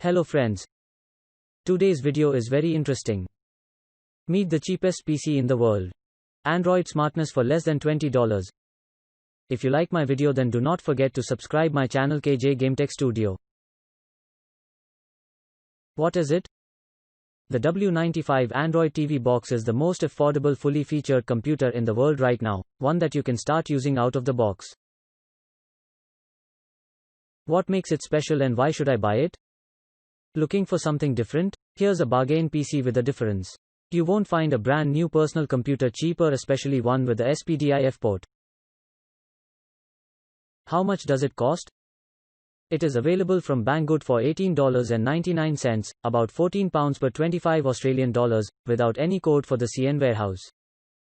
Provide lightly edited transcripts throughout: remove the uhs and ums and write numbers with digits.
Hello friends. Today's video is very interesting. Meet the cheapest PC in the world. Android Smartness for less than $20. If you like my video, then do not forget to subscribe my channel GamTech Studio. What is it? The W95 Android TV box is the most affordable fully featured computer in the world right now, one that you can start using out of the box. What makes it special and why should I buy it? Looking for something different? Here's a bargain PC with a difference. You won't find a brand new personal computer cheaper, especially one with the SPDIF port. How much does it cost? It is available from Banggood for $18.99, about £14 per 25 Australian dollars, without any code for the CN warehouse.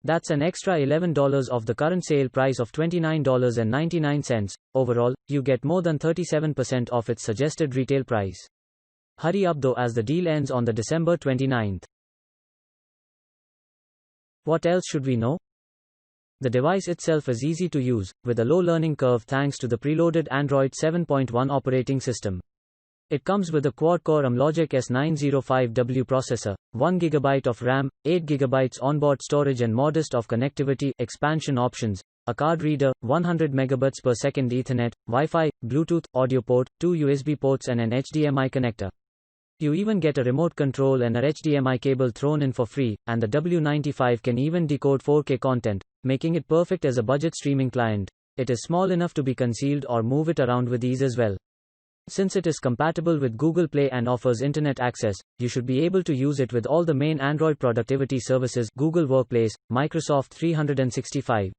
That's an extra $11 off the current sale price of $29.99. Overall, you get more than 37% off its suggested retail price. Hurry up though, as the deal ends on the December 29th. What else should we know? The device itself is easy to use, with a low learning curve thanks to the preloaded Android 7.1 operating system. It comes with a quad-core Logic S905W processor, 1GB of RAM, 8GB onboard storage and modest of connectivity expansion options, a card reader, 100 megabits per second Ethernet, Wi-Fi, Bluetooth, audio port, 2 USB ports and an HDMI connector. You even get a remote control and a HDMI cable thrown in for free, and the W95 can even decode 4K content, making it perfect as a budget streaming client. It is small enough to be concealed or move it around with ease as well. Since it is compatible with Google Play and offers internet access, you should be able to use it with all the main Android productivity services: Google Workplace, Microsoft 365,